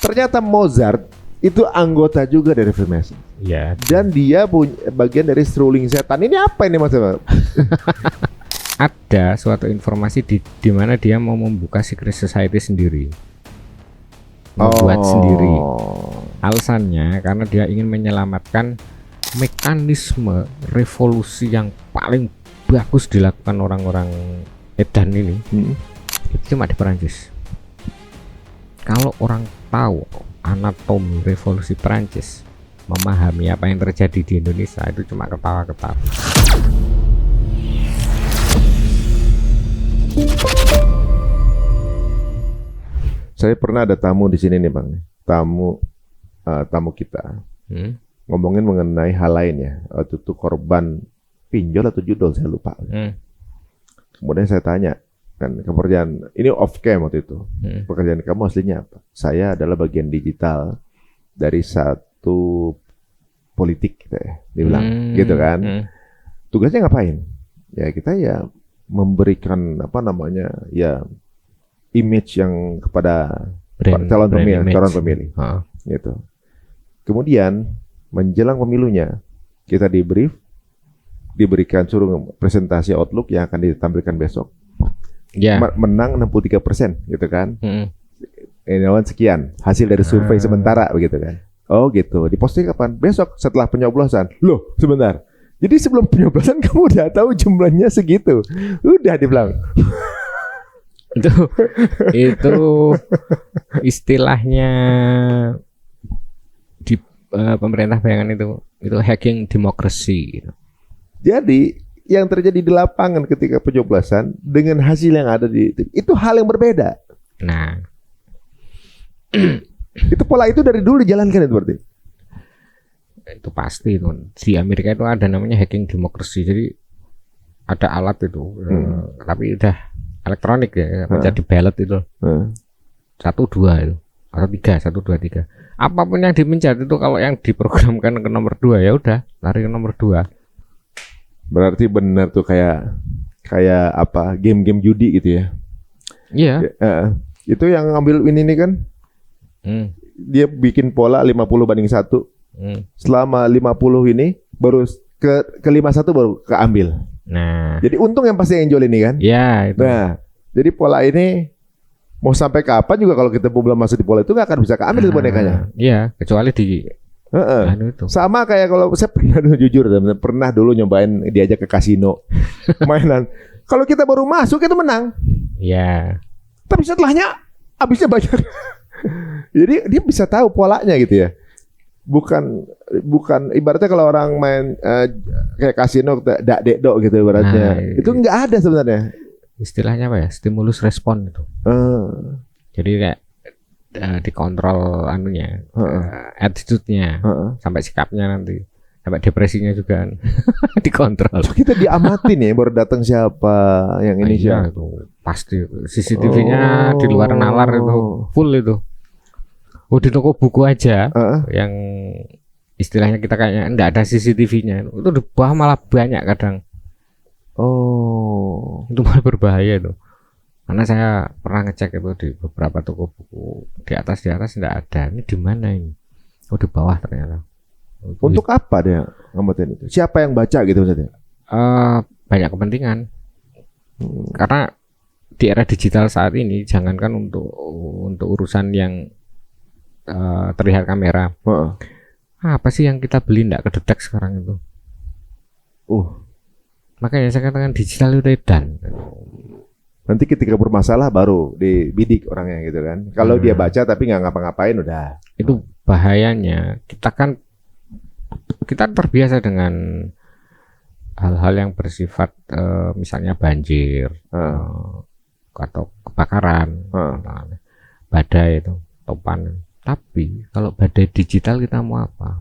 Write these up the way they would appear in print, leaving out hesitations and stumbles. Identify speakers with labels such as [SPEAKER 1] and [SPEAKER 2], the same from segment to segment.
[SPEAKER 1] Ternyata Mozart itu anggota juga dari Freemason.
[SPEAKER 2] Ya.
[SPEAKER 1] Dan dia punya bagian dari ruling setan. Ini apa ini maksudnya?
[SPEAKER 2] Ada suatu informasi di mana dia mau membuka secret society sendiri, membuat sendiri. Alasannya karena dia ingin menyelamatkan mekanisme revolusi yang paling bagus dilakukan orang-orang edan ini. Itu cuma di Perancis. Kalau orang tahu anatomi revolusi Perancis, memahami apa yang terjadi di Indonesia, itu cuma ketawa-ketawa.
[SPEAKER 1] Saya pernah ada tamu di sini nih Bang. Tamu kita ngomongin mengenai hal lain ya. Waktu itu korban pinjol atau judol saya lupa. Kemudian saya tanya, kan pekerjaan ini off cam waktu itu. Pekerjaan kamu aslinya apa? Saya adalah bagian digital dari satu politik gitu ya. Dia bilang gitu kan. Tugasnya ngapain? Ya kita ya memberikan apa namanya ya image yang kepada calon pemilih gitu. Kemudian menjelang pemilunya kita diberikan suruh presentasi outlook yang akan ditampilkan besok. Menang 63% gitu kan. Ini sekian hasil dari survei sementara begitu kan. Oh gitu. Diposting kapan? Besok setelah penyoblosan. Loh sebentar. Jadi sebelum penyoblosan kamu udah tahu jumlahnya segitu. Udah dibilang.
[SPEAKER 2] itu istilahnya di pemerintah bayangan itu hacking demokrasi.
[SPEAKER 1] Jadi yang terjadi di lapangan ketika penyoblosan dengan hasil yang ada itu hal yang berbeda.
[SPEAKER 2] Nah,
[SPEAKER 1] itu pola itu dari dulu dijalankan itu berarti.
[SPEAKER 2] Itu pasti itu. Di Amerika itu ada namanya hacking demokrasi. Jadi ada alat itu, tapi udah elektronik ya, menjadi ballot itu. 1, 2 itu atau 3, 1, 2, 3. Apapun yang dipencet itu kalau yang diprogramkan ke nomor 2 ya udah lari ke nomor 2.
[SPEAKER 1] Berarti benar tuh kayak apa game-game judi gitu ya.
[SPEAKER 2] Iya.
[SPEAKER 1] Itu yang ngambil ini kan. Dia bikin pola 50/1. Selama 50 ini baru ke 51 baru keambil.
[SPEAKER 2] Nah,
[SPEAKER 1] jadi untung yang pasti yang jual ini kan?
[SPEAKER 2] Iya itu.
[SPEAKER 1] Nah, jadi pola ini mau sampai kapan juga kalau kita belum masuk di pola itu nggak akan bisa keambil bonekanya.
[SPEAKER 2] Iya, kecuali di
[SPEAKER 1] itu. Sama kayak kalau saya pernah jujur, pernah dulu nyobain diajak ke kasino mainan. Kalau kita baru masuk itu menang.
[SPEAKER 2] Iya.
[SPEAKER 1] Tapi setelahnya habisnya banyak. Jadi dia bisa tahu polanya gitu ya. Bukan ibaratnya kalau orang main kayak kasino dak dekdok gitu ibaratnya. Itu nggak ada sebenarnya.
[SPEAKER 2] Istilahnya apa ya? Stimulus respon itu. Jadi kayak dikontrol anunya, attitude-nya, sampai sikapnya nanti, sampai depresinya juga dikontrol. So,
[SPEAKER 1] kita diamatin ya baru datang siapa yang ini siapa.
[SPEAKER 2] Itu pasti CCTV-nya di luar nalar itu full itu. Di toko buku aja yang istilahnya kita kayaknya enggak ada CCTV-nya itu di bawah malah banyak kadang. Itu malah berbahaya itu. Karena saya pernah ngecek itu di beberapa toko buku di atas enggak ada. Ini di mana ini? Di bawah ternyata.
[SPEAKER 1] Untuk apa dia ngamatin itu? Siapa yang baca gitu maksudnya?
[SPEAKER 2] Banyak kepentingan. Karena di era digital saat ini jangankan untuk urusan yang terlihat kamera. Apa sih yang kita beli enggak kedetek sekarang itu? Makanya saya katakan digital itu edan.
[SPEAKER 1] Nanti ketika bermasalah baru dibidik orangnya gitu kan. Kalau dia baca tapi nggak ngapa-ngapain udah.
[SPEAKER 2] Itu bahayanya. Kita terbiasa dengan hal-hal yang bersifat misalnya banjir atau kebakaran, badai itu, topan. Tapi kalau badai digital kita mau apa?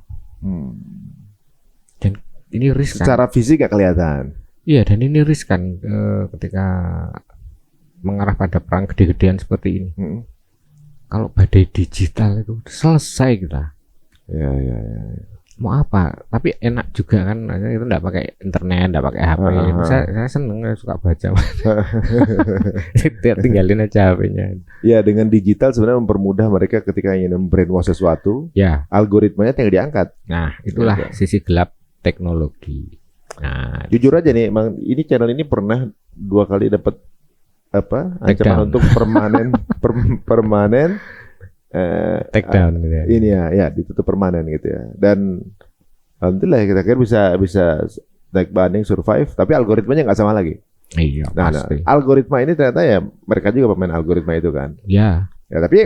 [SPEAKER 2] Dan ini riskan.
[SPEAKER 1] Secara fisik gak kelihatan.
[SPEAKER 2] Iya, dan ini riskan ketika mengarah pada perang gede-gedean seperti ini. Kalau badai digital itu selesai kita.
[SPEAKER 1] Ya.
[SPEAKER 2] mau apa, tapi enak juga kan, itu enggak pakai internet, enggak pakai HP. Saya seneng, saya suka baca. Tinggalin aja HP-nya.
[SPEAKER 1] Ya, dengan digital sebenarnya mempermudah mereka ketika ingin membrainwash sesuatu.
[SPEAKER 2] Ya,
[SPEAKER 1] algoritmanya tinggal diangkat.
[SPEAKER 2] Nah, itulah sisi gelap teknologi. Nah,
[SPEAKER 1] jujur aja nih, Bang, ini channel ini pernah 2 kali dapat ancaman untuk permanen
[SPEAKER 2] take down gitu ya.
[SPEAKER 1] Ini ya ditutup permanen gitu ya. Dan alhamdulillah kita kira bisa naik banding survive, tapi algoritmanya nggak sama lagi.
[SPEAKER 2] Iya, pasti.
[SPEAKER 1] Algoritma ini ternyata ya mereka juga pemain algoritma itu kan.
[SPEAKER 2] Ya.
[SPEAKER 1] Ya tapi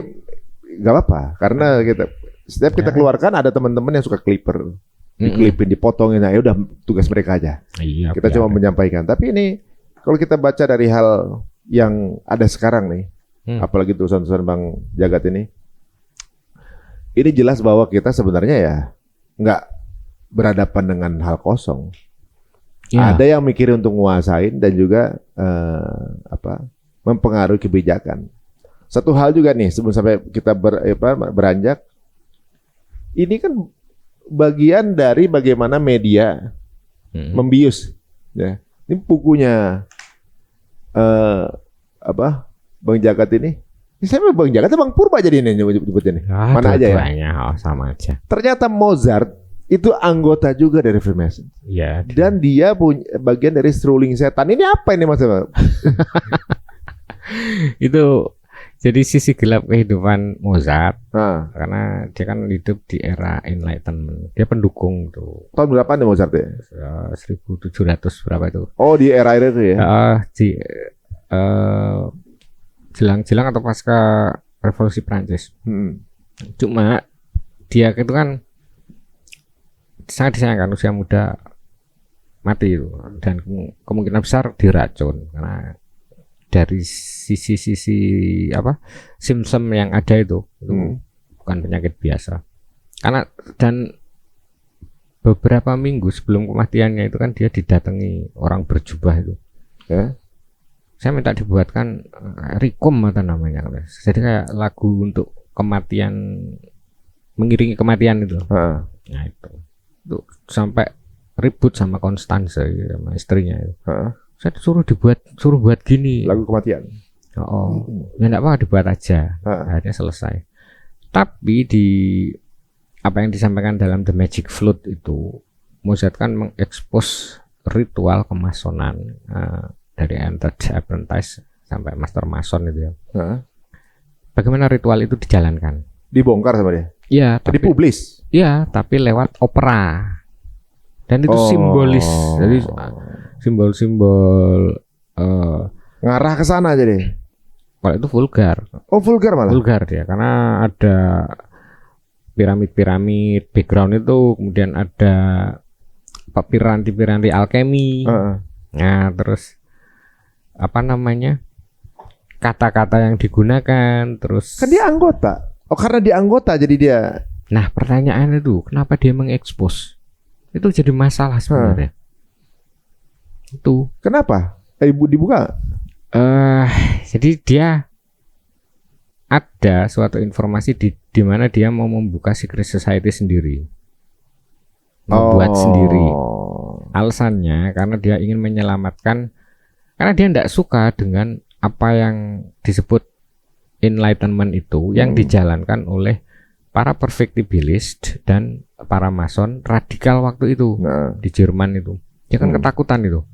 [SPEAKER 1] nggak apa-apa karena setiap kita keluarkan ada teman-teman yang suka clipper, diklipin, dipotongin, nah ya udah tugas mereka aja.
[SPEAKER 2] Iya.
[SPEAKER 1] Kita cuma menyampaikan. Tapi ini kalau kita baca dari hal yang ada sekarang nih, apalagi tulisan-tulisan Bang Jagat ini jelas bahwa kita sebenarnya ya nggak berhadapan dengan hal kosong. Ya. Ada yang mikir untuk nguasain dan juga mempengaruhi kebijakan. Satu hal juga nih sebelum sampai kita beranjak, ini kan bagian dari bagaimana media membius. Ya. Ini bukunya Bang Jagat ini. Saya Bang Jagat atau Bang Purba jadi ini nyebutnya nih. Mana aja ya?
[SPEAKER 2] Sama aja.
[SPEAKER 1] Ternyata Mozart itu anggota juga dari Freemason.
[SPEAKER 2] Iya.
[SPEAKER 1] Dan dia punya bagian dari struling setan. Ini apa ini Mas?
[SPEAKER 2] Itu jadi sisi gelap kehidupan Mozart. Karena dia kan hidup di era Enlightenment. Dia pendukung tuh.
[SPEAKER 1] Tahun berapa nih Mozart ya?
[SPEAKER 2] 1700 berapa itu?
[SPEAKER 1] Oh, di era itu ya.
[SPEAKER 2] Jelang-jelang atau pasca revolusi Prancis. Cuma dia itu kan sangat disayangkan, usia muda mati itu, dan kemungkinan besar diracun karena dari sisi simptom yang ada itu bukan penyakit biasa. Karena dan beberapa minggu sebelum kematiannya itu kan dia didatangi orang berjubah itu. Saya minta dibuatkan Rikum atau namanya, jadi kayak lagu untuk kematian, mengiringi kematian itu. Nah itu sampai ribut sama Konstanze, sama istrinya itu. Saya suruh buat gini
[SPEAKER 1] lagu kematian.
[SPEAKER 2] Ya enggak apa, dibuat aja. Akhirnya selesai. Tapi di apa yang disampaikan dalam The Magic Flute itu, Mozart kan mengekspos ritual kemasonan dari Entered Apprentice sampai Master Mason itu ya. Bagaimana ritual itu dijalankan?
[SPEAKER 1] Dibongkar sama dia?
[SPEAKER 2] Iya, tapi
[SPEAKER 1] dipublis?
[SPEAKER 2] Iya, tapi lewat opera. Dan itu simbolis. Jadi simbol-simbol
[SPEAKER 1] ngarah ke sana jadi.
[SPEAKER 2] Kalau itu vulgar.
[SPEAKER 1] Oh, vulgar malah? Vulgar
[SPEAKER 2] dia, karena ada piramid background itu, kemudian ada piranti alkemi. Nah, terus kata-kata yang digunakan, terus
[SPEAKER 1] kan dia anggota. Oh, karena dia anggota jadi dia.
[SPEAKER 2] Nah, pertanyaan itu kenapa dia mengekspos? Itu jadi masalah sebenarnya. Itu
[SPEAKER 1] kenapa? Dibuka?
[SPEAKER 2] Jadi dia ada suatu informasi di mana dia mau membuka secret society sendiri, membuat sendiri. Alasannya karena dia ingin menyelamatkan, karena dia tidak suka dengan apa yang disebut Enlightenment itu yang dijalankan oleh para perfectibilist dan para mason radikal waktu itu di Jerman itu. Dia kan ketakutan itu.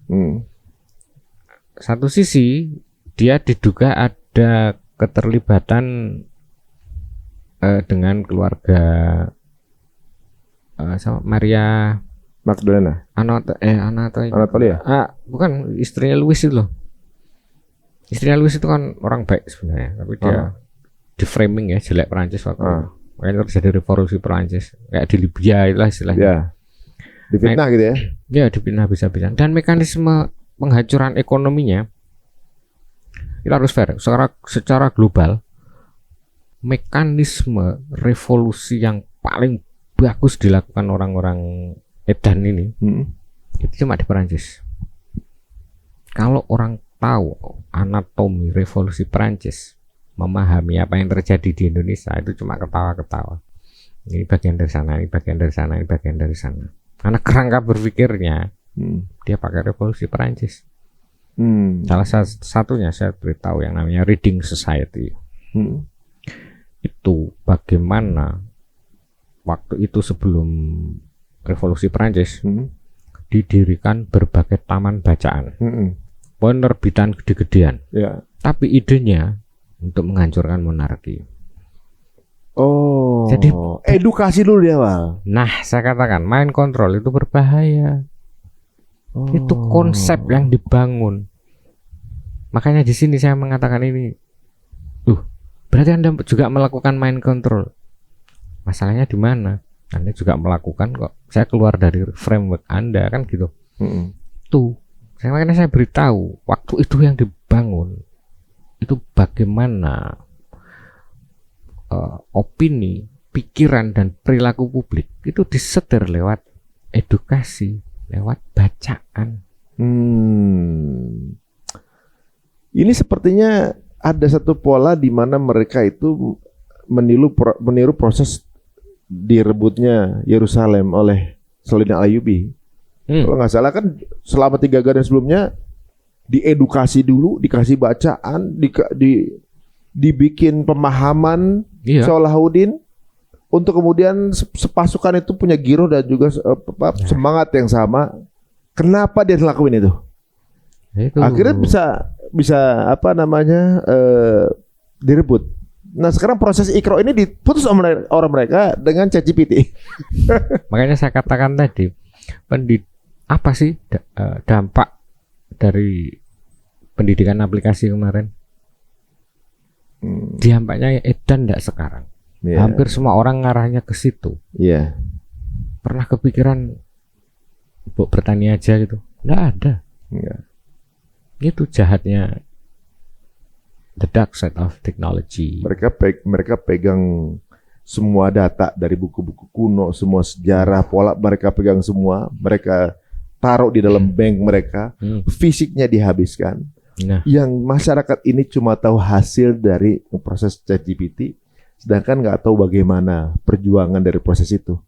[SPEAKER 2] Satu sisi dia diduga ada keterlibatan dengan keluarga sama Maria
[SPEAKER 1] Magdalena.
[SPEAKER 2] Anatolia. Bukan, istrinya Louis itu loh. Istrinya Louis itu kan orang baik sebenarnya, tapi dia di framing ya jelek Perancis waktu itu. Makanya terjadi revolusi Perancis kayak di Libya itulah istilahnya.
[SPEAKER 1] Ya. Difitnah gitu ya.
[SPEAKER 2] Ya, difitnah bisa-bisa. Dan mekanisme penghancuran ekonominya kita harus fair. Secara global, mekanisme revolusi yang paling bagus dilakukan orang-orang edan ini itu cuma di Perancis. Kalau orang tahu anatomi revolusi Perancis, memahami apa yang terjadi di Indonesia, itu cuma ketawa-ketawa. Ini bagian dari sana, ini bagian dari sana, ini bagian dari sana. Karena kerangka berpikirnya dia pakai revolusi Perancis. Salah satunya saya beritahu yang namanya Reading Society. Itu bagaimana waktu itu sebelum revolusi Perancis didirikan berbagai taman bacaan, penerbitan gede-gedean. Tapi idenya untuk menghancurkan monarki.
[SPEAKER 1] Oh,
[SPEAKER 2] jadi
[SPEAKER 1] edukasi dulu di awal.
[SPEAKER 2] Nah, saya katakan mind control itu berbahaya. Itu konsep yang dibangun. Makanya di sini saya mengatakan ini, berarti Anda juga melakukan mind control. Masalahnya di mana? Anda juga melakukan kok. Saya keluar dari framework Anda kan gitu. Tuh, makanya saya beritahu waktu itu yang dibangun itu bagaimana opini, pikiran dan perilaku publik itu disetir lewat edukasi, lewat bacaan.
[SPEAKER 1] Ini sepertinya ada satu pola di mana mereka itu meniru proses direbutnya Yerusalem oleh Salahuddin Ayyubi. Kalau nggak salah kan selama 3 garis sebelumnya diedukasi dulu, dikasih bacaan, dibikin pemahaman Salahuddin untuk kemudian sepasukan itu punya giroh dan juga semangat yang sama. Kenapa dia ngelakuin itu? Akhirnya bisa apa namanya direbut. Nah sekarang proses Iqra ini diputus orang mereka dengan ChatGPT.
[SPEAKER 2] Makanya saya katakan tadi, apa sih dampak dari pendidikan aplikasi kemarin? Dampaknya edan enggak sekarang. Hampir semua orang ngarahnya ke situ. Pernah kepikiran bertani aja gitu? Enggak ada. Itu jahatnya the dark side of technology.
[SPEAKER 1] Mereka pegang semua data dari buku-buku kuno, semua sejarah, pola mereka pegang semua. Mereka taruh di dalam bank mereka, fisiknya dihabiskan. Yang masyarakat ini cuma tahu hasil dari proses ChatGPT, sedangkan nggak tahu bagaimana perjuangan dari proses itu.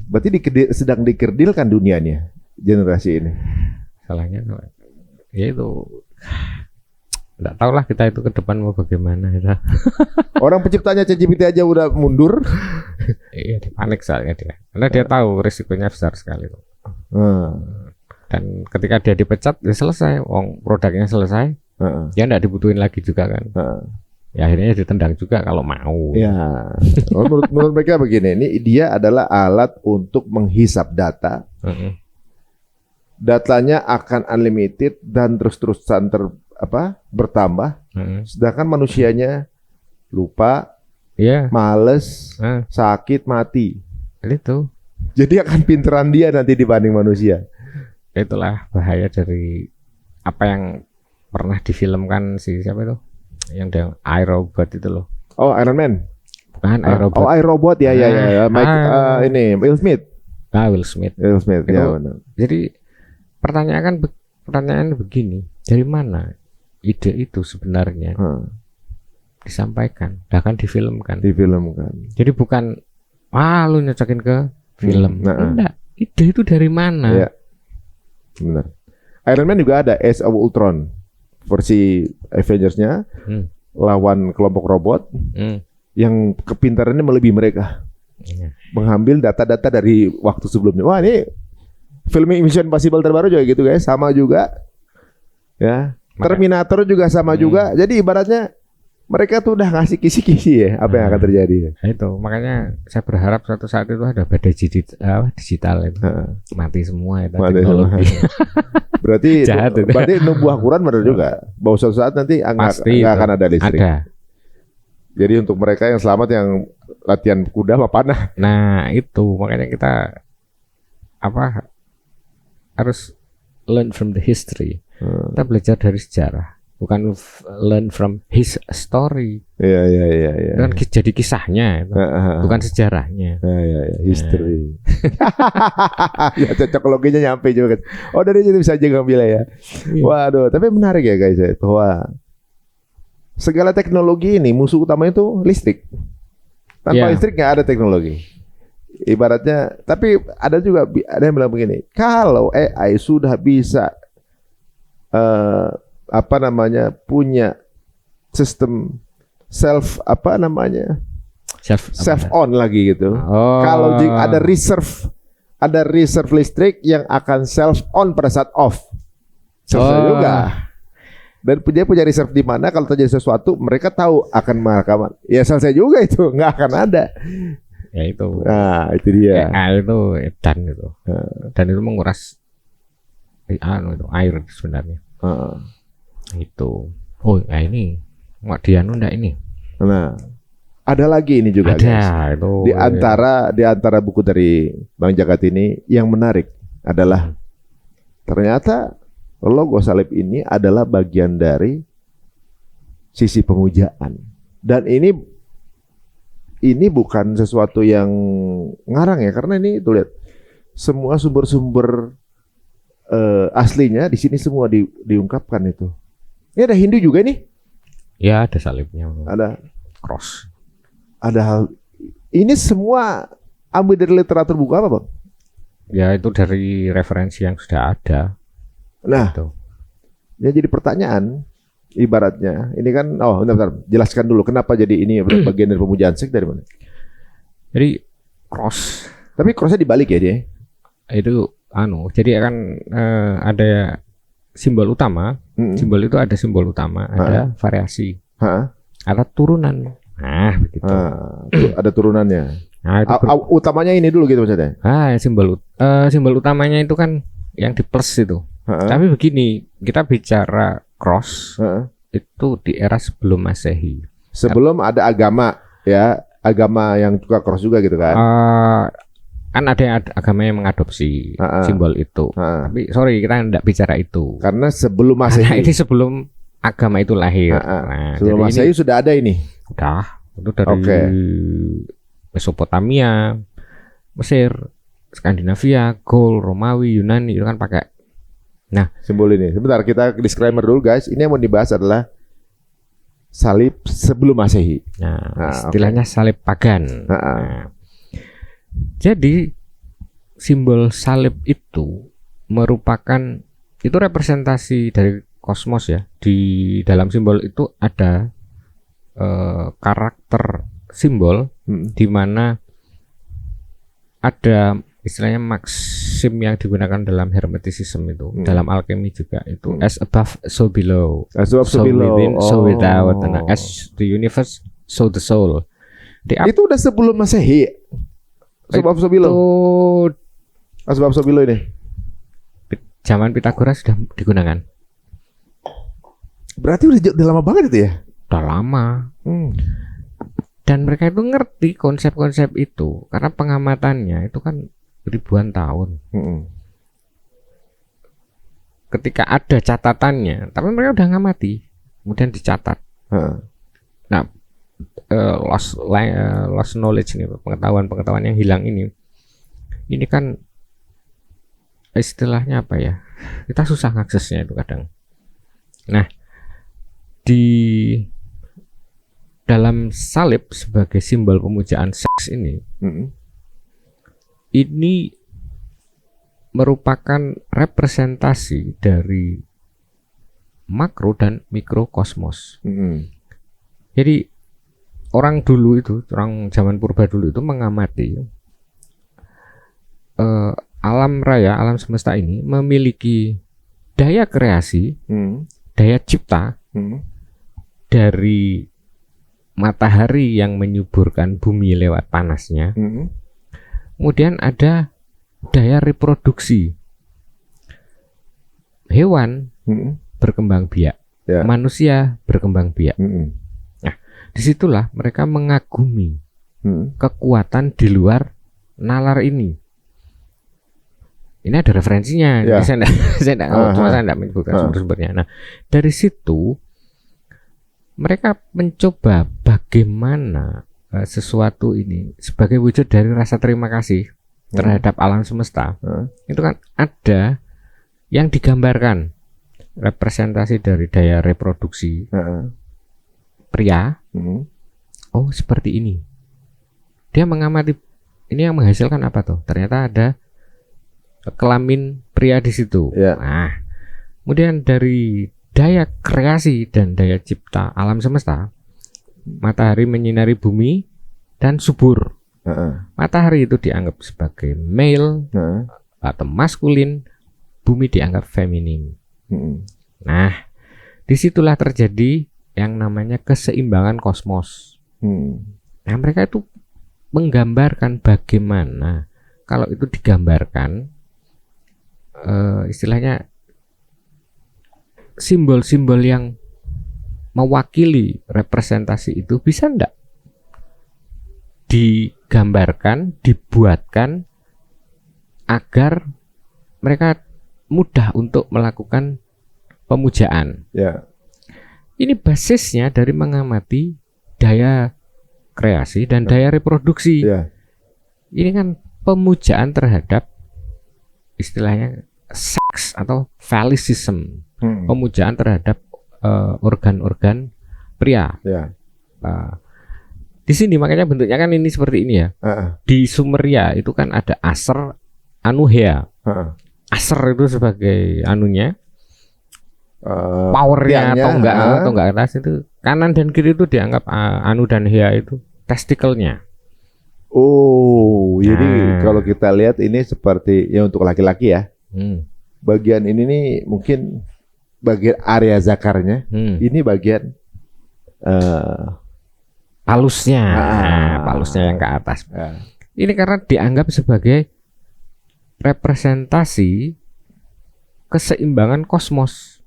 [SPEAKER 1] Berarti sedang dikerdilkan dunianya generasi ini.
[SPEAKER 2] Salahnya ya itu nggak tahu lah kita itu ke depan mau bagaimana kita.
[SPEAKER 1] Orang penciptanya ChatGPT aja udah mundur.
[SPEAKER 2] Iya, panik soalnya dia, karena dia tahu risikonya besar sekali. Dan ketika dia dipecat, ya selesai, produknya selesai, dia nggak dibutuhin lagi juga kan. Ya akhirnya ditendang juga kalau mau. Menurut mereka begini, ini dia adalah alat untuk menghisap data. Datanya akan unlimited dan terus-terusan bertambah. Sedangkan manusianya lupa, males, sakit, mati. Itu.
[SPEAKER 1] Jadi akan pinteran dia nanti dibanding manusia.
[SPEAKER 2] Itulah bahaya dari apa yang pernah difilmkan siapa itu? Yang dia iRobot itu loh.
[SPEAKER 1] Oh, Iron Man.
[SPEAKER 2] Bukan iRobot.
[SPEAKER 1] Oh, iRobot ya. Ini Will Smith.
[SPEAKER 2] Will Smith.
[SPEAKER 1] Ya benar.
[SPEAKER 2] Jadi pertanyaan begini, dari mana ide itu sebenarnya disampaikan, bahkan difilmkan. Jadi bukan lu nyocokin ke film. Enggak, ide itu dari mana?
[SPEAKER 1] Benar. Iron Man juga ada Age of Ultron, versi Avengers-nya lawan kelompok robot yang kepintarannya melebihi mereka, mengambil data-data dari waktu sebelumnya. Wah, ini film Mission Impossible terbaru juga gitu guys, sama juga ya. Terminator juga sama juga. Jadi ibaratnya mereka tuh udah ngasih kisi-kisi ya apa yang akan terjadi.
[SPEAKER 2] Itu makanya saya berharap suatu saat itu ada badai digital itu mati semua itu teknologi.
[SPEAKER 1] Berarti nubuah Quran benar juga bahwa suatu saat nanti nggak akan ada listrik. Jadi untuk mereka yang selamat yang latihan kuda apa panah.
[SPEAKER 2] Nah itu makanya kita harus learn from the history. Kita belajar dari sejarah. Bukan learn from his story.
[SPEAKER 1] Iya.
[SPEAKER 2] Kan jadi kisahnya, bukan sejarahnya.
[SPEAKER 1] History. Ya cocok loginya nyampe juga. Oh dari situ bisa aja ngambil ya. Waduh, tapi menarik ya guys bahwa segala teknologi ini musuh utamanya itu listrik. Tanpa
[SPEAKER 2] Iya.
[SPEAKER 1] listrik nggak ada teknologi. Ibaratnya, tapi ada yang bilang begini, kalau AI sudah bisa punya sistem self on lagi gitu.
[SPEAKER 2] Oh.
[SPEAKER 1] Kalau ada reserve listrik yang akan self on pada saat off. Selesai
[SPEAKER 2] Oh.
[SPEAKER 1] juga. Dan punya reserve di mana kalau terjadi sesuatu mereka tahu akan mereka. Ya selesai juga itu, nggak akan ada.
[SPEAKER 2] Ya itu.
[SPEAKER 1] Nah, itu dia.
[SPEAKER 2] AI itu edan itu. Dan itu menguras itu air sebenarnya. Itu. Oh, ya ini mau dianu enggak ini?
[SPEAKER 1] Nah, ada lagi ini juga,
[SPEAKER 2] Ada
[SPEAKER 1] guys.
[SPEAKER 2] itu.
[SPEAKER 1] Di antara buku dari Bang Jagat ini yang menarik adalah ternyata logo salib ini adalah bagian dari sisi pemujaan. Dan ini bukan sesuatu yang ngarang ya, karena ini tuh lihat semua sumber-sumber aslinya di sini semua diungkapkan itu. Ini ada Hindu juga nih.
[SPEAKER 2] Ya, ada salibnya.
[SPEAKER 1] Ada
[SPEAKER 2] Cross.
[SPEAKER 1] ada hal ini semua ambil dari literatur buku apa, Bang?
[SPEAKER 2] Ya, itu dari referensi yang sudah ada.
[SPEAKER 1] Nah,
[SPEAKER 2] Itu.
[SPEAKER 1] ya jadi pertanyaan ibaratnya ini kan bentar, jelaskan dulu kenapa jadi ini bagian dari pemujaan seks dari mana?
[SPEAKER 2] Jadi cross
[SPEAKER 1] Tapi crossnya dibalik ya dia.
[SPEAKER 2] itu jadi akan ada simbol utama. Simbol itu ada simbol utama, ada variasi, ada turunan. Nah, begitu.
[SPEAKER 1] Ada turunannya.
[SPEAKER 2] Nah, itu
[SPEAKER 1] Utamanya ini dulu gitu maksudnya.
[SPEAKER 2] simbol utamanya itu kan yang di plus itu. Tapi begini, kita bicara cross itu di era sebelum Masehi.
[SPEAKER 1] Sebelum ada agama yang suka cross juga gitu kan.
[SPEAKER 2] Kan ada agama yang mengadopsi simbol itu. Tapi sorry, kita tidak bicara itu.
[SPEAKER 1] Karena sebelum Masehi.
[SPEAKER 2] Karena ini sebelum agama itu lahir.
[SPEAKER 1] Sebelum Masehi sudah ada ini.
[SPEAKER 2] Udah, itu dari Mesopotamia, Mesir, Skandinavia, Gaul, Romawi, Yunani itu kan pakai. Nah,
[SPEAKER 1] simbol ini. Sebentar, kita disclaimer dulu guys. Ini yang mau dibahas adalah salib sebelum Masehi.
[SPEAKER 2] Nah, istilahnya salib pagan. Nah, jadi simbol salib itu merupakan itu representasi dari kosmos ya. Di dalam simbol itu ada karakter simbol di mana ada istilahnya maksim yang digunakan dalam hermetisism itu, dalam alkemi juga itu as above so below,
[SPEAKER 1] as above so below,
[SPEAKER 2] within so without, as the universe so the soul.
[SPEAKER 1] Itu udah sebelum Masehi. Sebab so below. Sebab so below ini.
[SPEAKER 2] Zaman Pitagoras sudah digunakan.
[SPEAKER 1] Berarti udah lama banget itu ya?
[SPEAKER 2] Udah lama. Dan mereka itu ngerti konsep-konsep itu karena pengamatannya itu kan ribuan tahun. Ketika ada catatannya, tapi mereka udah ngamati, kemudian dicatat. Nah, lost knowledge ini, pengetahuan yang hilang ini kan istilahnya apa ya? Kita susah aksesnya itu kadang. Nah, di dalam salib sebagai simbol pemujaan seks ini merupakan representasi dari makro dan mikrokosmos. Jadi orang dulu itu, orang zaman purba dulu itu mengamati alam raya, alam semesta ini memiliki daya kreasi, daya cipta dari matahari yang menyuburkan bumi lewat panasnya. Kemudian ada daya reproduksi. Hewan berkembang biak, manusia berkembang biak. Nah, disitulah mereka mengagumi kekuatan di luar nalar ini. Ini ada referensinya. Saya tidak menyebutkan sumber-sumbernya. Nah, dari situ mereka mencoba bagaimana sesuatu ini sebagai wujud dari rasa terima kasih terhadap alam semesta. Itu kan ada yang digambarkan representasi dari daya reproduksi pria. Oh, seperti ini. dia mengamati ini yang menghasilkan apa tuh? Ternyata ada kelamin pria di situ.
[SPEAKER 1] Ya.
[SPEAKER 2] Nah, kemudian dari daya kreasi dan daya cipta alam semesta, matahari menyinari bumi dan subur. Matahari itu dianggap sebagai male atau maskulin, bumi dianggap feminin. Nah, disitulah terjadi yang namanya keseimbangan kosmos. Nah, mereka itu menggambarkan bagaimana kalau itu digambarkan, istilahnya simbol-simbol yang mewakili representasi itu bisa enggak digambarkan, dibuatkan agar mereka mudah untuk melakukan pemujaan.
[SPEAKER 1] Ya.
[SPEAKER 2] Ini basisnya dari mengamati daya kreasi dan daya reproduksi.
[SPEAKER 1] Ya.
[SPEAKER 2] Ini kan pemujaan terhadap istilahnya seks atau phallicism. Pemujaan terhadap organ-organ pria.
[SPEAKER 1] Ya.
[SPEAKER 2] Di sini makanya bentuknya kan ini seperti ini ya. Di Sumeria itu kan ada Aser, Anuhea. Aser itu sebagai anunya, powernya atau enggak atas itu, kanan dan kiri itu dianggap Anu dan Hea itu testikelnya.
[SPEAKER 1] Oh, jadi kalau kita lihat ini seperti ya untuk laki-laki ya. Bagian ini nih mungkin bagian area zakarnya. Ini bagian
[SPEAKER 2] palusnya, palusnya yang ke atas. Ini karena dianggap sebagai representasi keseimbangan kosmos.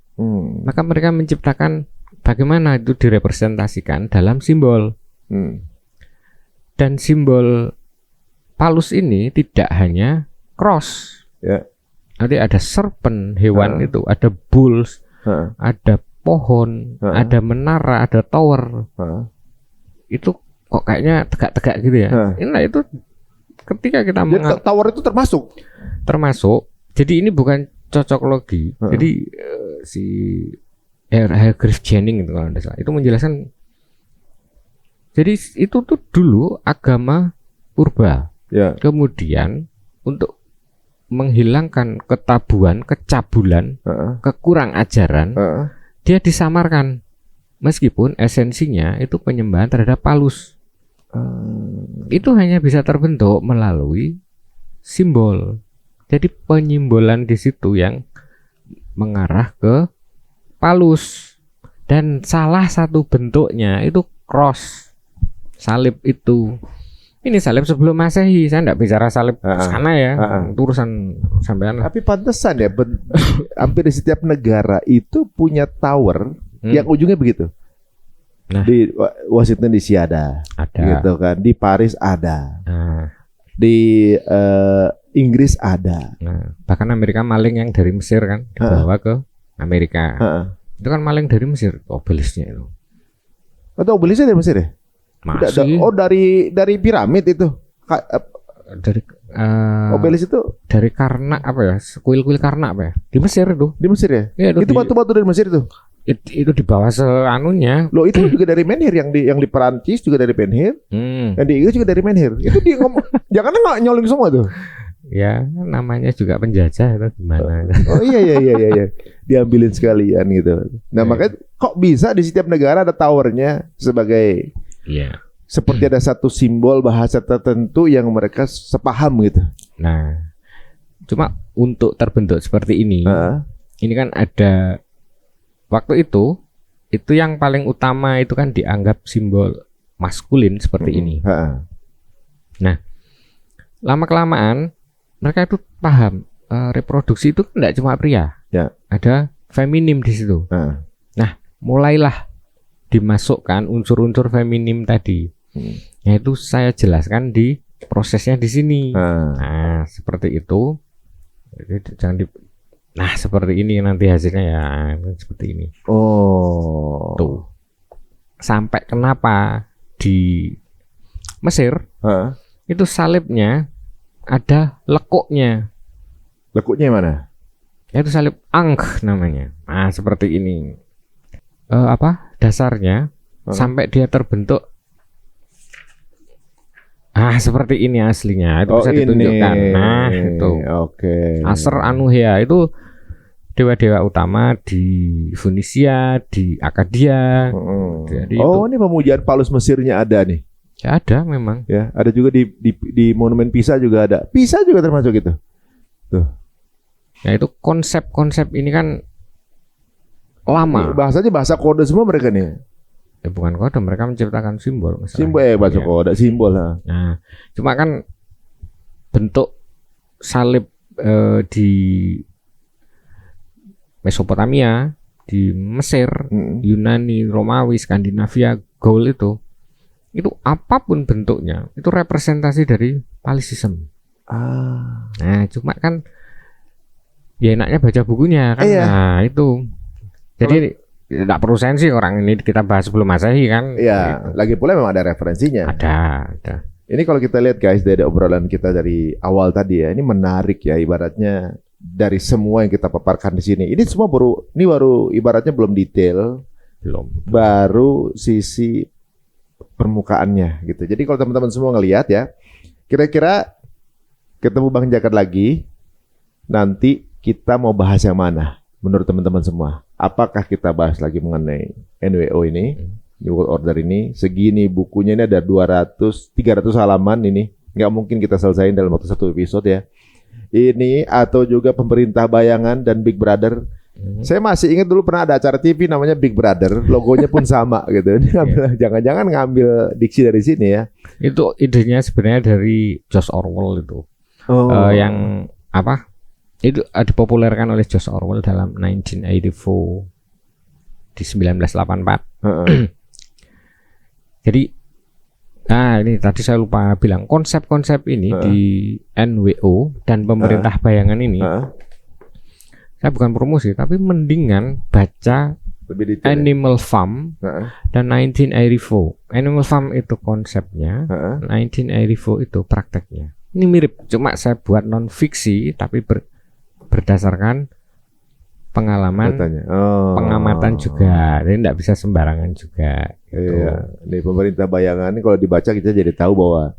[SPEAKER 2] Maka mereka menciptakan bagaimana itu direpresentasikan dalam simbol. Dan simbol palus ini tidak hanya cross. Nanti ada serpent, hewan itu, ada bulls, ada pohon, ada menara, ada tower. Itu kok kayaknya tegak-tegak gitu ya. Nah itu ketika kita
[SPEAKER 1] tower itu termasuk.
[SPEAKER 2] Jadi ini bukan cocok logi. Jadi si Hargreaves Jennings itu kalau tidak salah, itu menjelaskan. Jadi itu tuh dulu agama purba. Kemudian untuk menghilangkan ketabuan, kecabulan, kekurang ajaran, dia disamarkan. Meskipun esensinya itu penyembahan terhadap palus. Itu hanya bisa terbentuk melalui simbol. Jadi penyimbolan di situ yang mengarah ke palus. Dan salah satu bentuknya itu cross. Salib itu. Ini salib sebelum Masehi. Saya enggak bicara salib sana ya. Urusan sampean.
[SPEAKER 1] Tapi pantesan ya, hampir di setiap negara itu punya tower yang ujungnya begitu. Nah, di Washington DC ada, gitu kan. Di Paris ada, di Inggris ada.
[SPEAKER 2] Bahkan Amerika maling yang dari Mesir kan dibawa ke Amerika. Itu kan maling dari Mesir, obelisnya itu.
[SPEAKER 1] Atau obelisnya dari Mesir ya?
[SPEAKER 2] Masih.
[SPEAKER 1] Oh dari piramid itu.
[SPEAKER 2] Dari
[SPEAKER 1] obelis itu
[SPEAKER 2] dari Karnak apa ya? Kuil-kuil Karnak apa ya? Di Mesir itu.
[SPEAKER 1] Di Mesir ya?
[SPEAKER 2] Ya
[SPEAKER 1] itu batu-batu dari Mesir itu.
[SPEAKER 2] Itu dibawa seanunya.
[SPEAKER 1] Loh itu juga dari menhir, yang di Perancis juga dari menhir, yang di Inggris juga dari menhir. Itu dia ngomong, jangan nggak nyolong semua tuh.
[SPEAKER 2] Ya namanya juga penjajah itu gimana?
[SPEAKER 1] Oh iya, diambilin sekalian gitu. Nah makanya kok bisa di setiap negara ada towernya sebagai, seperti ada satu simbol bahasa tertentu yang mereka sepaham gitu.
[SPEAKER 2] Nah, cuma untuk terbentuk seperti ini kan ada. Waktu itu yang paling utama itu kan dianggap simbol maskulin seperti ini. Nah, lama-kelamaan mereka itu paham reproduksi itu tidak cuma pria, ada feminim di situ. Nah, mulailah dimasukkan unsur-unsur feminim tadi. Yaitu saya jelaskan di prosesnya di sini. Nah, seperti itu. Jadi jangan Nah seperti ini nanti hasilnya ya seperti ini. Tuh. Sampai kenapa di Mesir itu salibnya ada lekuknya.
[SPEAKER 1] Lekuknya mana?
[SPEAKER 2] Itu salib Ankh namanya. Nah seperti ini. Dasarnya sampai dia terbentuk Seperti ini aslinya. Itu bisa ditunjukkan. Nah, itu.
[SPEAKER 1] Oke.
[SPEAKER 2] Aser Anuhea itu dewa-dewa utama di Fenisia, di Akadia.
[SPEAKER 1] Jadi ini pemujaan Paulus Mesirnya ada nih.
[SPEAKER 2] Ya ada memang.
[SPEAKER 1] Ya, ada juga di Monumen Pisa juga ada. Pisa juga termasuk itu. Tuh.
[SPEAKER 2] Ya itu konsep-konsep ini kan lama.
[SPEAKER 1] Bahasanya bahasa kode semua mereka nih.
[SPEAKER 2] Bukan kode, mereka menciptakan simbol.
[SPEAKER 1] Simbol bahasa kode, simbol lah.
[SPEAKER 2] Nah, cuma kan bentuk salib di Mesopotamia, di Mesir, Yunani, Romawi, Skandinavia, Gaul itu apapun bentuknya, itu representasi dari Palicism. Nah, cuma kan ya enaknya baca bukunya kan. Nah, itu. Jadi tidak perlu sensi orang ini kita bahas sebelum Masehi kan.
[SPEAKER 1] Iya, gitu. Lagi pula memang ada referensinya.
[SPEAKER 2] Ada.
[SPEAKER 1] Ini kalau kita lihat guys dari obrolan kita dari awal tadi ya, ini menarik ya ibaratnya dari semua yang kita paparkan di sini. Ini semua baru ibaratnya belum detail, baru sisi permukaannya gitu. Jadi kalau teman-teman semua ngelihat ya, kira-kira ketemu Bang Jakar lagi, nanti kita mau bahas yang mana? Menurut teman-teman semua, apakah kita bahas lagi mengenai NWO ini, New World Order ini? Segini bukunya ini ada 300 halaman ini, nggak mungkin kita selesaiin dalam waktu satu episode ya. Ini atau juga pemerintah bayangan dan Big Brother. Saya masih ingat dulu pernah ada acara TV namanya Big Brother, logonya pun sama gitu. Jangan-jangan ngambil diksi dari sini ya.
[SPEAKER 2] Itu idenya sebenarnya dari George Orwell itu, yang apa? Itu dipopulerkan oleh George Orwell dalam 1984 di 1984. Jadi, ini tadi saya lupa bilang konsep-konsep ini di NWO dan pemerintah bayangan ini. Saya bukan promosi, tapi mendingan baca Animal Farm dan 1984. Animal Farm itu konsepnya, 1984 itu prakteknya. Ini mirip, cuma saya buat non fiksi tapi berdasarkan pengalaman, pengamatan juga, jadi tidak bisa sembarangan juga. Gitu.
[SPEAKER 1] Iya, di pemerintah bayangan ini kalau dibaca kita jadi tahu bahwa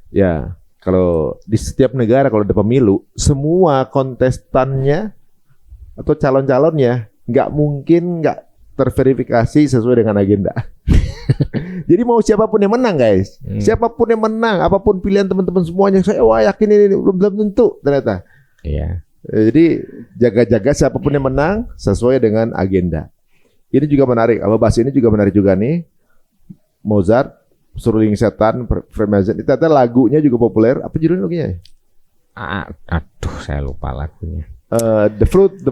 [SPEAKER 1] ya kalau di setiap negara kalau ada pemilu, semua kontestannya atau calon-calonnya nggak mungkin nggak terverifikasi sesuai dengan agenda. Jadi mau siapapun yang menang guys, siapapun yang menang, apapun pilihan teman-teman semuanya, saya yakin ini belum tentu ternyata.
[SPEAKER 2] Iya.
[SPEAKER 1] Jadi jaga-jaga siapapun yang menang sesuai dengan agenda. Ini juga menarik. Bahas ini juga menarik juga nih. Mozart, Seruling Setan, Freemason. Itu ternyata lagunya juga populer. Apa judulnya lagunya?
[SPEAKER 2] Aduh, saya lupa lagunya.
[SPEAKER 1] The Flute.
[SPEAKER 2] The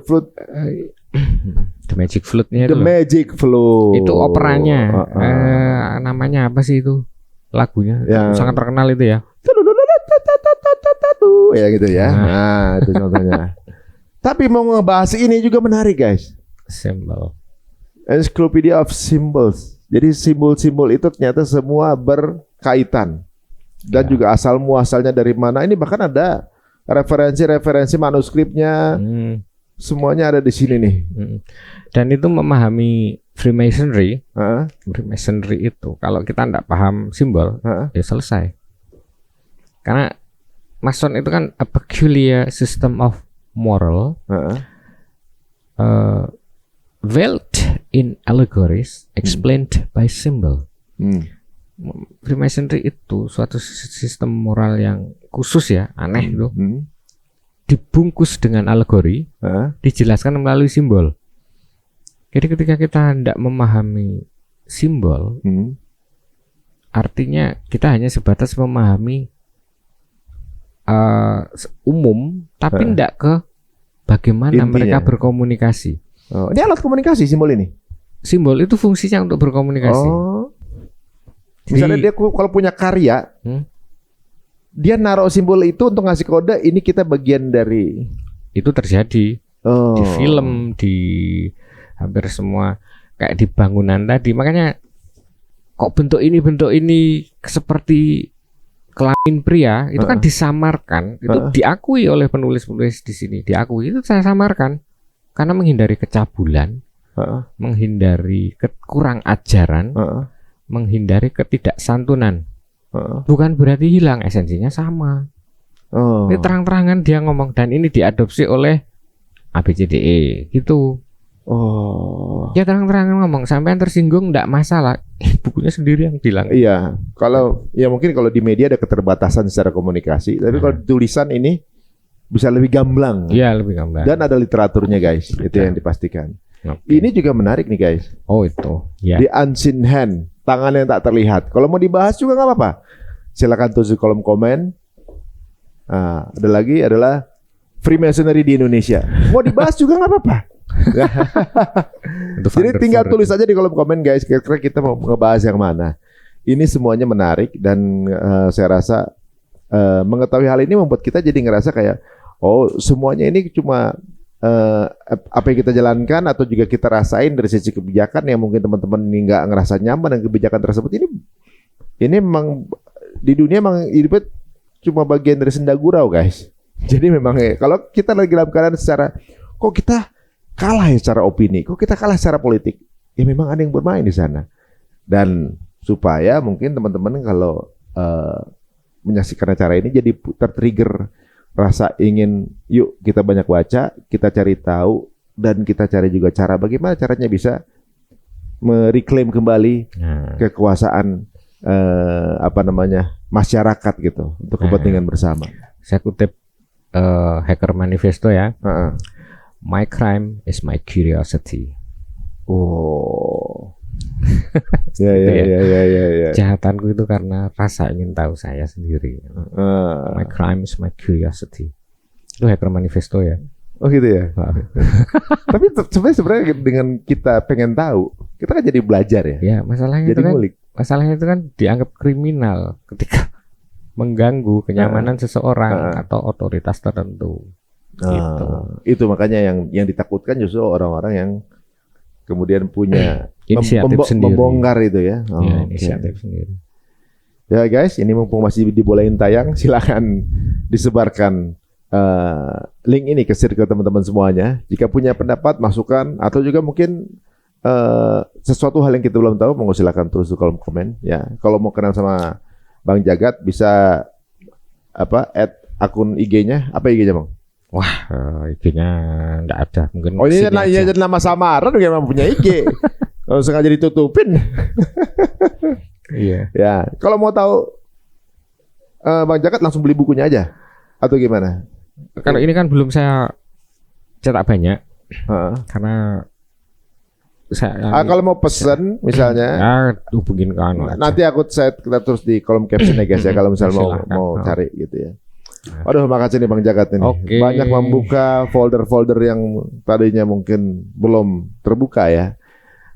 [SPEAKER 2] Magic Flute-nya
[SPEAKER 1] itu. The Magic Flute.
[SPEAKER 2] Itu operanya. Namanya apa sih itu? Lagunya. Sangat terkenal itu ya.
[SPEAKER 1] Ya gitu ya. Nah, itu contohnya. Tapi mau ngebahas ini juga menarik guys.
[SPEAKER 2] Symbol.
[SPEAKER 1] Encyclopedia of Symbols. Jadi simbol-simbol itu ternyata semua berkaitan. Dan juga asal muasalnya dari mana. Ini bahkan ada referensi manuskripnya. Semuanya ada di sini nih.
[SPEAKER 2] Dan itu memahami Freemasonry. Freemasonry itu kalau kita tidak paham simbol, ya selesai. Karena Mason itu kan a peculiar system of moral, veiled in allegories, explained by symbol. Freemasonry itu suatu sistem moral yang khusus ya, aneh itu. Dibungkus dengan alegori, dijelaskan melalui simbol. Jadi ketika kita tidak memahami simbol, artinya kita hanya sebatas memahami umum, tapi tidak ke bagaimana intinya mereka berkomunikasi.
[SPEAKER 1] Ini alat komunikasi simbol ini.
[SPEAKER 2] Simbol itu fungsinya untuk berkomunikasi.
[SPEAKER 1] Misalnya dia kalau punya karya, dia naruh simbol itu untuk ngasih kode. Ini kita bagian dari. Itu
[SPEAKER 2] terjadi di film, di hampir semua kayak di bangunan tadi. Makanya kok bentuk ini seperti kelamin pria itu kan disamarkan, itu diakui oleh penulis-penulis di sini, diakui itu saya samarkan karena menghindari kecabulan, menghindari kurang ajaran, menghindari ketidaksantunan. bukan berarti hilang, esensinya sama. Ini terang-terangan dia ngomong, dan ini diadopsi oleh ABCDE gitu. Ya terang-terangan ngomong, sampai yang tersinggung nggak masalah. Bukunya sendiri yang bilang.
[SPEAKER 1] Iya, kalau ya mungkin kalau di media ada keterbatasan secara komunikasi, tapi kalau di tulisan ini bisa lebih gamblang.
[SPEAKER 2] Iya, lebih gamblang.
[SPEAKER 1] Dan ada literaturnya guys, itu yang dipastikan. Ini juga menarik nih guys.
[SPEAKER 2] Oh itu. Ya.
[SPEAKER 1] The unseen hand, tangan yang tak terlihat. Kalau mau dibahas juga nggak apa-apa. Silakan tulis di kolom komen. Ada lagi adalah Freemasonry di Indonesia. Mau dibahas juga nggak apa-apa. Jadi tinggal tulis aja di kolom komen guys. Kira-kira kita mau ngebahas yang mana. Ini semuanya menarik dan saya rasa mengetahui hal ini membuat kita jadi ngerasa kayak semuanya ini cuma apa yang kita jalankan atau juga kita rasain dari sisi kebijakan yang mungkin teman-teman ini nggak ngerasa nyaman dengan kebijakan tersebut. Ini memang di dunia memang hidupnya cuma bagian dari senda gurau guys. Jadi memang kalau kita lagi dalam keadaan secara kok kita kalah ya secara opini, kok kita kalah secara politik, ya memang ada yang bermain di sana. Dan supaya mungkin teman-teman kalau menyaksikan acara ini jadi tertrigger rasa ingin yuk kita banyak baca, kita cari tahu dan kita cari juga cara bagaimana caranya bisa mereklaim kembali kekuasaan masyarakat gitu untuk kepentingan bersama.
[SPEAKER 2] Saya kutip Hacker Manifesto ya. My crime is my curiosity. Ya. Kejahatanku itu karena rasa ingin tahu saya sendiri. My crime is my curiosity. Itu Hacker Manifesto ya.
[SPEAKER 1] Oh gitu ya. Tapi sebenarnya dengan kita pengen tahu, kita kan jadi belajar ya.
[SPEAKER 2] Ya masalahnya
[SPEAKER 1] jadi
[SPEAKER 2] itu kan,
[SPEAKER 1] ngulik.
[SPEAKER 2] Masalahnya itu kan dianggap kriminal ketika mengganggu kenyamanan seseorang atau otoritas tertentu. Gitu.
[SPEAKER 1] Itu makanya yang ditakutkan justru orang-orang yang kemudian punya membongkar itu ya.
[SPEAKER 2] Inisiatif sendiri.
[SPEAKER 1] Ya guys, ini mumpung masih dibolehin tayang, silakan disebarkan link ini ke circle teman-teman semuanya. Jika punya pendapat, masukan, atau juga mungkin sesuatu hal yang kita belum tahu, monggo silakan tulis di kolom komen. Ya, kalau mau kenal sama Bang Jagat bisa add akun IG-nya. Apa IG-nya Bang?
[SPEAKER 2] Wah, IG-nya enggak ada. Mungkin
[SPEAKER 1] ini jadi nama samaran gimana punya IG. Kalau sengaja ditutupin.
[SPEAKER 2] Iya.
[SPEAKER 1] Ya, kalau mau tahu Bang Jagat langsung beli bukunya aja atau gimana?
[SPEAKER 2] Kalau ini kan belum saya cetak banyak. Karena saya
[SPEAKER 1] kalau mau pesen misalnya
[SPEAKER 2] hubungin ke
[SPEAKER 1] nanti kita terus di kolom caption ya guys ya kalau misalnya mau cari gitu ya. Aduh, makasih nih Bang Jagat ini. Banyak membuka folder-folder yang tadinya mungkin belum terbuka ya.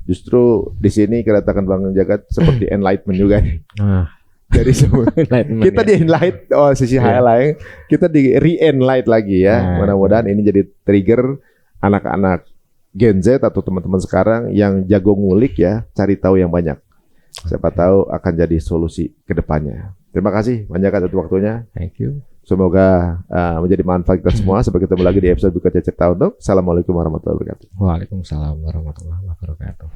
[SPEAKER 1] Justru di sini kedatangan Bang Jagat seperti enlightenment juga nih. Dari semua kita di enlight sisi hal lain, kita di re-enlight lagi ya. Mudah-mudahan ini jadi trigger anak-anak Gen Z atau teman-teman sekarang yang jago ngulik ya, cari tahu yang banyak. Siapa tahu akan jadi solusi ke depannya. Terima kasih Bang Jagat untuk waktunya.
[SPEAKER 2] Thank you.
[SPEAKER 1] Semoga menjadi manfaat kita semua. Sampai ketemu lagi di episode berikutnya Cek Tahu Untuk. Assalamualaikum warahmatullahi wabarakatuh.
[SPEAKER 2] Waalaikumsalam warahmatullahi wabarakatuh.